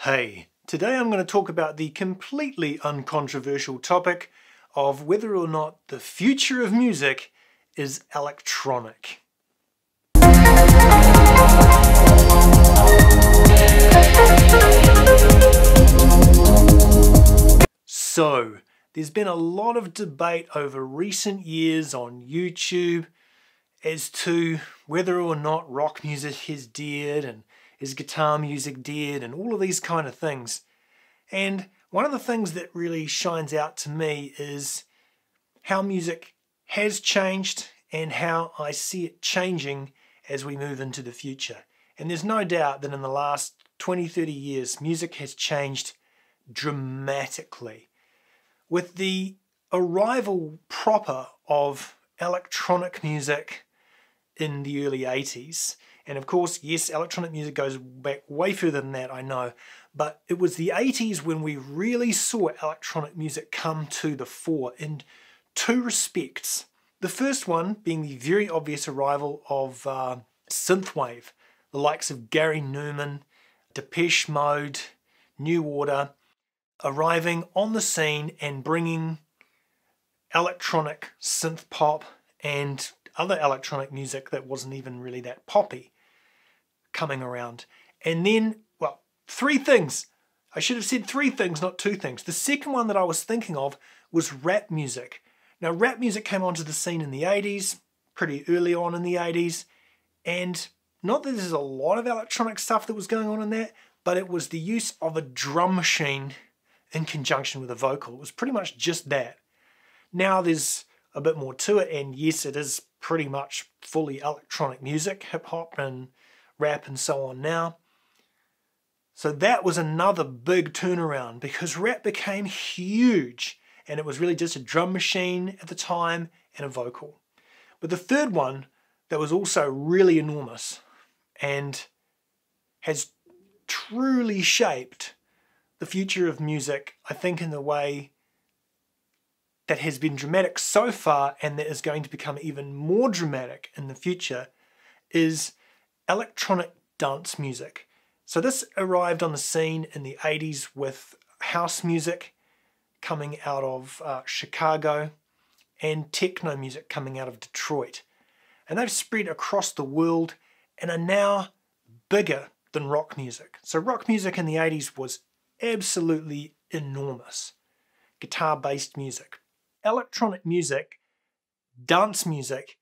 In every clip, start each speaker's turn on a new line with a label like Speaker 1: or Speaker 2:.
Speaker 1: Hey, today I'm going to talk about the completely uncontroversial topic of whether or not the future of music is electronic. So, there's been a lot of debate over recent years on YouTube as to whether or not rock music is dead and is guitar music dead and all of these kind of things. And one of the things that really shines out to me is how music has changed and how I see it changing as we move into the future. And there's no doubt that in the last 20-30 years, music has changed dramatically. With the arrival proper of electronic music in the early 80s, and of course, yes, electronic music goes back way further than that, I know, but it was the 80s when we really saw electronic music come to the fore in two respects. The first one being the very obvious arrival of synthwave, the likes of Gary Numan, Depeche Mode, New Order, arriving on the scene and bringing electronic synth pop and other electronic music that wasn't even really that poppy coming around. And then, well, three things. I should have said three things, not two things. The second one that I was thinking of was rap music. Now, rap music came onto the scene in the 80s, pretty early on in the 80s, and not that there's a lot of electronic stuff that was going on in that, but it was the use of a drum machine in conjunction with a vocal. It was pretty much just that. Now there's a bit more to it, and yes, it is pretty much fully electronic music, hip-hop and rap and so on now. So that was another big turnaround because rap became huge and it was really just a drum machine at the time and a vocal. But the third one that was also really enormous and has truly shaped the future of music, I think, in the way that has been dramatic so far and that is going to become even more dramatic in the future, is electronic dance music. So this arrived on the scene in the 80s with house music coming out of Chicago and techno music coming out of Detroit. And they've spread across the world and are now bigger than rock music. So rock music in the 80s was absolutely enormous. Guitar-based music. Electronic music, dance music,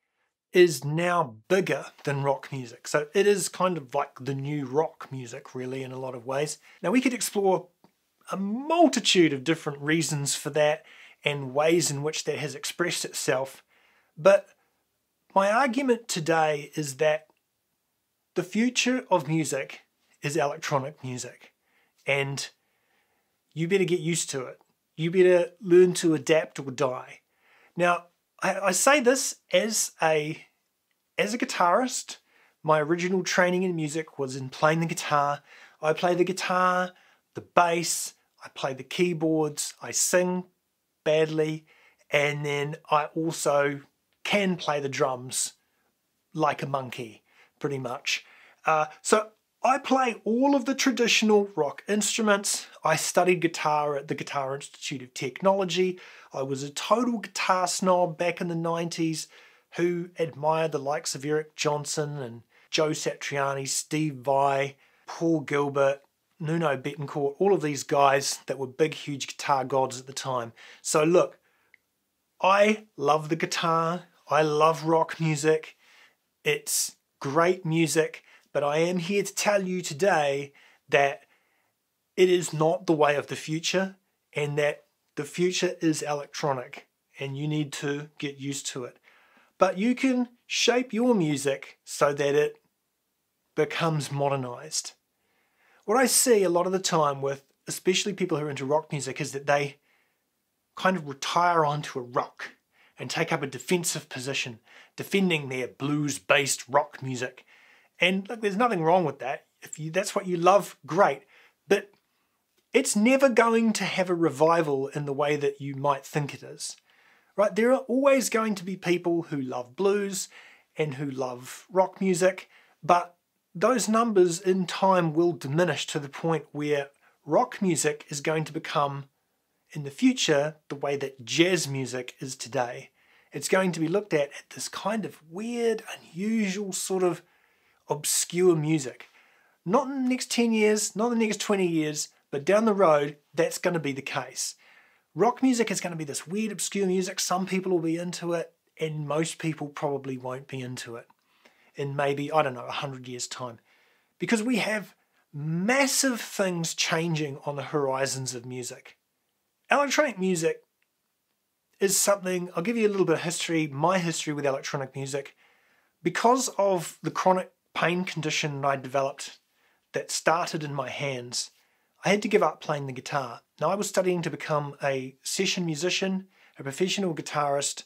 Speaker 1: is now bigger than rock music. So it is kind of like the new rock music, really, in a lot of ways. Now, we could explore a multitude of different reasons for that and ways in which that has expressed itself. But my argument today is that the future of music is electronic music. And you better get used to it. You better learn to adapt or die. Now, I say this as a guitarist. My original training in music was in playing the guitar. I play the guitar, the bass, I play the keyboards, I sing badly, and then I also can play the drums like a monkey, pretty much. So I play all of the traditional rock instruments. I studied guitar at the Guitar Institute of Technology. I was a total guitar snob back in the 90s who admired the likes of Eric Johnson and Joe Satriani, Steve Vai, Paul Gilbert, Nuno Bettencourt, all of these guys that were big, huge guitar gods at the time. So look, I love the guitar. I love rock music. It's great music. But I am here to tell you today that it is not the way of the future and that the future is electronic and you need to get used to it. But you can shape your music so that it becomes modernized. What I see a lot of the time with especially people who are into rock music is that they kind of retire onto a rock and take up a defensive position, defending their blues-based rock music. And look, there's nothing wrong with that. If that's what you love, great. But it's never going to have a revival in the way that you might think it is. Right? There are always going to be people who love blues and who love rock music, but those numbers in time will diminish to the point where rock music is going to become, in the future, the way that jazz music is today. It's going to be looked at this kind of weird, unusual, sort of obscure music. Not in the next 10 years, not in the next 20 years, but down the road, that's going to be the case. Rock music is going to be this weird, obscure music. Some people will be into it, and most people probably won't be into it in maybe, I don't know, 100 years' time. Because we have massive things changing on the horizons of music. Electronic music is something, I'll give you a little bit of history, my history with electronic music. Because of the chronic pain condition I developed that started in my hands, I had to give up playing the guitar. Now, I was studying to become a session musician, a professional guitarist.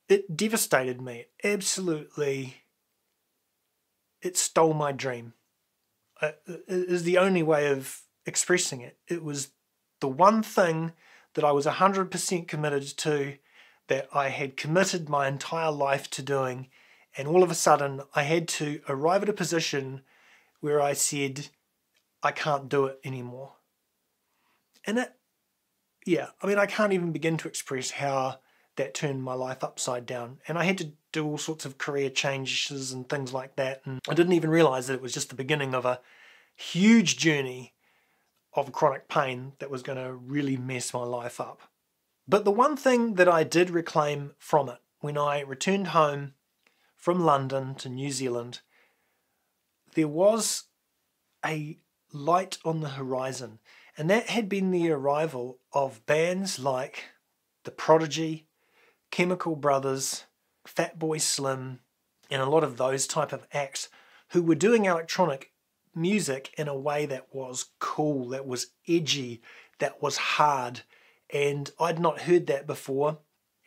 Speaker 1: It devastated me. It stole my dream. It is the only way of expressing it. It was the one thing that I was 100% committed to, that I had committed my entire life to doing, and all of a sudden I had to arrive at a position where I said, I can't do it anymore. And I can't even begin to express how that turned my life upside down. And I had to do all sorts of career changes and things like that. And I didn't even realize that it was just the beginning of a huge journey of chronic pain that was going to really mess my life up. But the one thing that I did reclaim from it, when I returned home from London to New Zealand, there was a light on the horizon. And that had been the arrival of bands like The Prodigy, Chemical Brothers, Fatboy Slim, and a lot of those type of acts who were doing electronic music in a way that was cool, that was edgy, that was hard. And I'd not heard that before.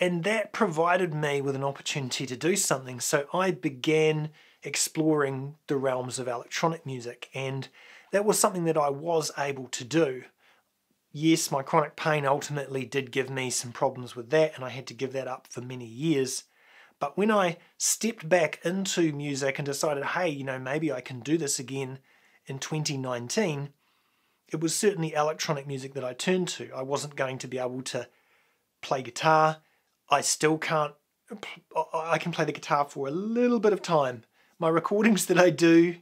Speaker 1: And that provided me with an opportunity to do something. So I began exploring the realms of electronic music, and that was something that I was able to do. Yes, my chronic pain ultimately did give me some problems with that, and I had to give that up for many years. But when I stepped back into music and decided, hey, maybe I can do this again in 2019, it was certainly electronic music that I turned to. I wasn't going to be able to play guitar. I still can't. I can play the guitar for a little bit of time. My recordings that I do,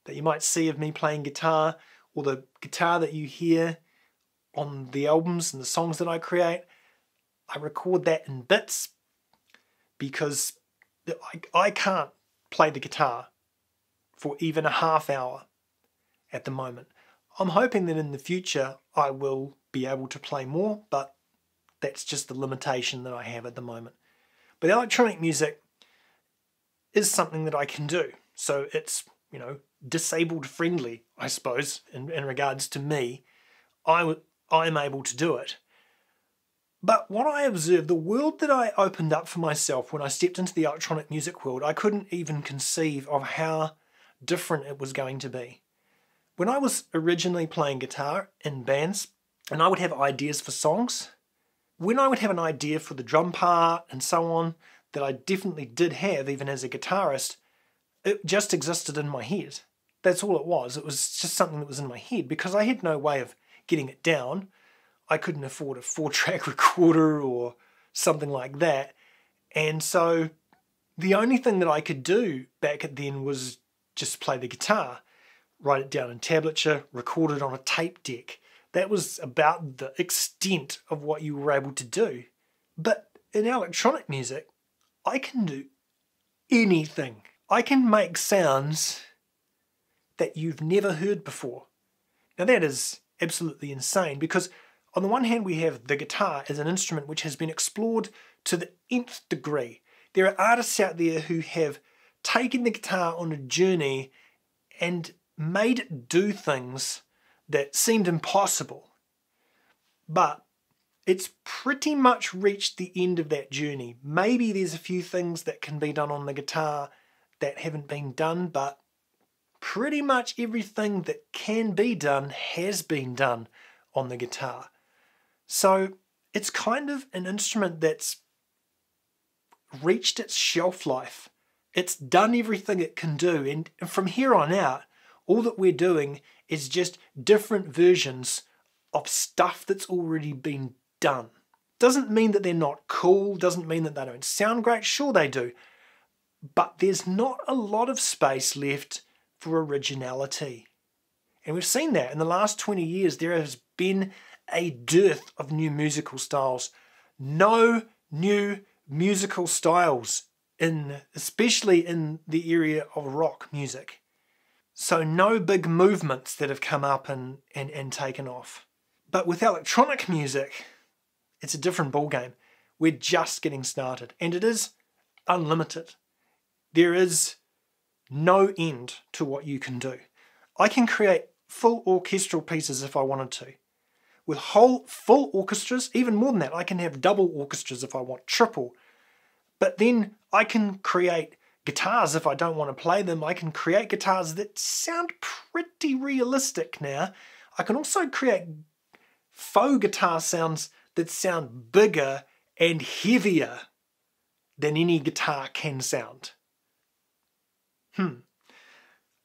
Speaker 1: that you might see of me playing guitar, or the guitar that you hear on the albums and the songs that I create, I record that in bits because I can't play the guitar for even a half hour at the moment. I'm hoping that in the future I will be able to play more, but that's just the limitation that I have at the moment. But electronic music is something that I can do. So it's, disabled friendly, I suppose, in regards to me. I'm able to do it. But what I observed, the world that I opened up for myself when I stepped into the electronic music world, I couldn't even conceive of how different it was going to be. When I was originally playing guitar in bands, and I would have ideas for songs, when I would have an idea for the drum part and so on, that I definitely did have even as a guitarist, it just existed in my head. That's all it was. It was just something that was in my head because I had no way of getting it down. I couldn't afford a 4-track recorder or something like that. And so the only thing that I could do back then was just play the guitar, write it down in tablature, record it on a tape deck. That was about the extent of what you were able to do. But in electronic music, I can do anything. I can make sounds that you've never heard before. Now that is absolutely insane because on the one hand we have the guitar as an instrument which has been explored to the nth degree. There are artists out there who have taken the guitar on a journey and made it do things that seemed impossible. But it's pretty much reached the end of that journey. Maybe there's a few things that can be done on the guitar that haven't been done, but pretty much everything that can be done has been done on the guitar. So it's kind of an instrument that's reached its shelf life. It's done everything it can do, and from here on out, all that we're doing is just different versions of stuff that's already been done. Doesn't mean that they're not cool, doesn't mean that they don't sound great, sure they do, but there's not a lot of space left for originality. And we've seen that in the last 20 years. There has been a dearth of new musical styles. No new musical styles, especially in the area of rock music. So no big movements that have come up and taken off. But with electronic music, it's a different ballgame. We're just getting started, and it is unlimited. There is no end to what you can do. I can create full orchestral pieces if I wanted to. With full orchestras, even more than that, I can have double orchestras if I want, triple. But then I can create guitars if I don't want to play them. I can create guitars that sound pretty realistic now. I can also create faux guitar sounds that sound bigger and heavier than any guitar can sound.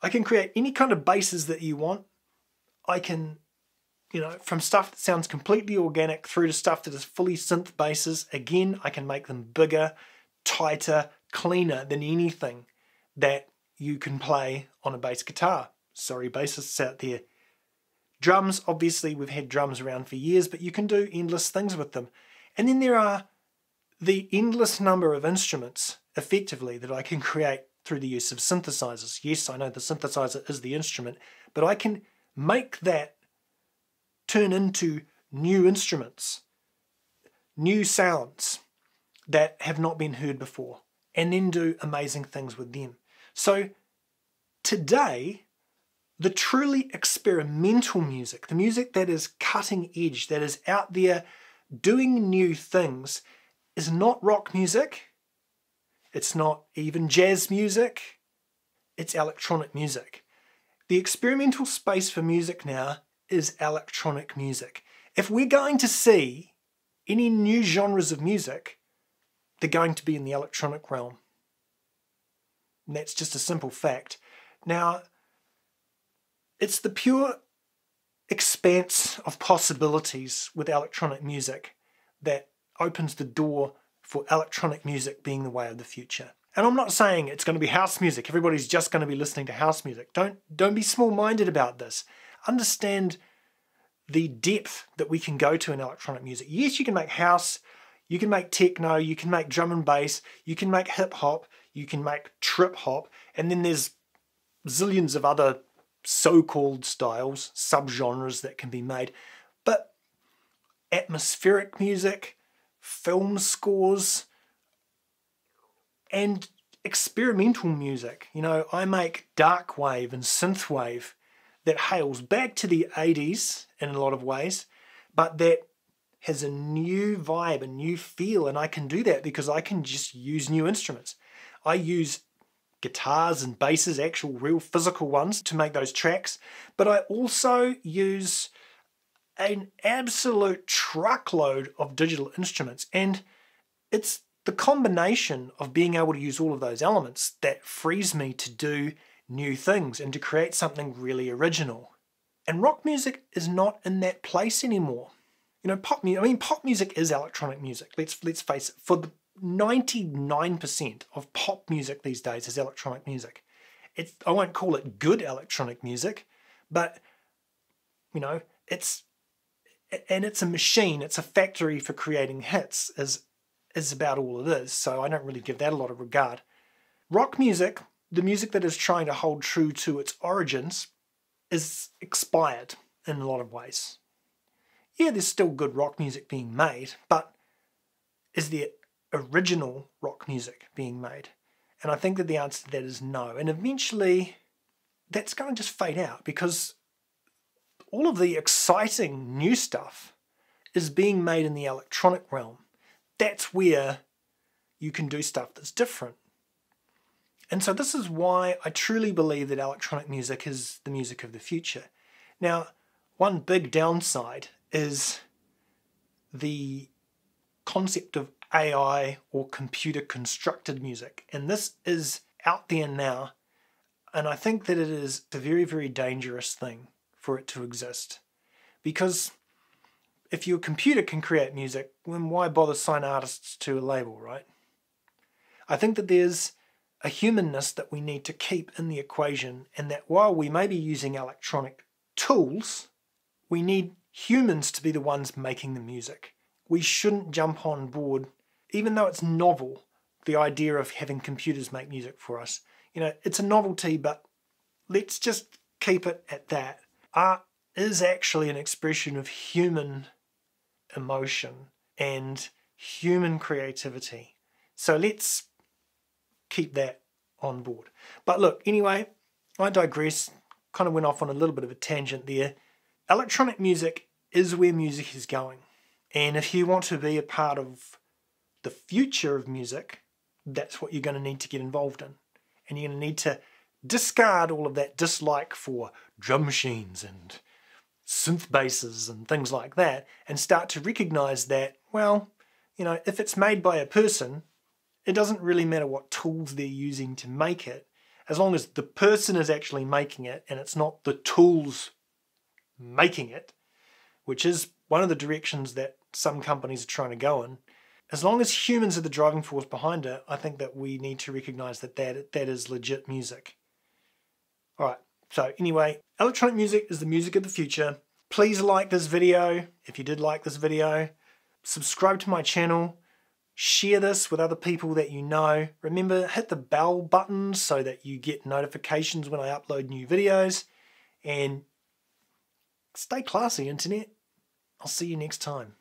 Speaker 1: I can create any kind of basses that you want. I can, from stuff that sounds completely organic through to stuff that is fully synth basses. Again, I can make them bigger, tighter, cleaner than anything that you can play on a bass guitar. Sorry, bassists out there. Drums, obviously we've had drums around for years, but you can do endless things with them. And then there are the endless number of instruments, effectively, that I can create through the use of synthesizers. Yes, I know the synthesizer is the instrument, but I can make that turn into new instruments, new sounds that have not been heard before, and then do amazing things with them. So today, the truly experimental music, the music that is cutting edge, that is out there doing new things, is not rock music. It's not even jazz music. It's electronic music. The experimental space for music now is electronic music. If we're going to see any new genres of music, they're going to be in the electronic realm. And that's just a simple fact. Now, it's the pure expanse of possibilities with electronic music that opens the door for electronic music being the way of the future. And I'm not saying it's going to be house music. Everybody's just going to be listening to house music. Don't be small-minded about this. Understand the depth that we can go to in electronic music. Yes, you can make house, you can make techno, you can make drum and bass, you can make hip-hop, you can make trip-hop, and then there's zillions of other so-called styles, subgenres that can be made. But atmospheric music, film scores, and experimental music. I make dark wave and synth wave that hails back to the 80s in a lot of ways, but that has a new vibe, a new feel, and I can do that because I can just use new instruments. I use guitars and basses, actual real physical ones, to make those tracks, but I also use an absolute truckload of digital instruments, and it's the combination of being able to use all of those elements that frees me to do new things and to create something really original. And rock music is not in that place anymore. Pop music is electronic music. Let's face it. For the 99% of pop music these days is electronic music. I won't call it good electronic music, but it's a machine. It's a factory for creating hits. Is about all it is. So I don't really give that a lot of regard. Rock music, the music that is trying to hold true to its origins, is expired in a lot of ways. Yeah, there's still good rock music being made, but is there original rock music being made? And I think that the answer to that is no. And eventually, that's going to just fade out because all of the exciting new stuff is being made in the electronic realm. That's where you can do stuff that's different. And so this is why I truly believe that electronic music is the music of the future. Now, one big downside is the concept of AI or computer constructed music. And this is out there now. And I think that it is a very, very dangerous thing for it to exist. Because if your computer can create music, then why bother sign artists to a label, right? I think that there's a humanness that we need to keep in the equation, and that while we may be using electronic tools, we need humans to be the ones making the music. We shouldn't jump on board, even though it's novel, the idea of having computers make music for us. You know, it's a novelty, but let's just keep it at that. Art is actually an expression of human emotion and human creativity. So let's keep that on board. But look, anyway, I digress. Kind of went off on a little bit of a tangent there. Electronic music is where music is going. And if you want to be a part of the future of music, that's what you're going to need to get involved in. And you're going to need to discard all of that dislike for drum machines and synth basses and things like that, and start to recognize that, well, you know, if it's made by a person, it doesn't really matter what tools they're using to make it, as long as the person is actually making it and it's not the tools making it, which is one of the directions that some companies are trying to go in. As long as humans are the driving force behind it, I think that we need to recognize that that is legit music. Alright, so anyway, electronic music is the music of the future. Please like this video if you did like this video. Subscribe to my channel. Share this with other people that you know. Remember, hit the bell button so that you get notifications when I upload new videos. And stay classy, Internet. I'll see you next time.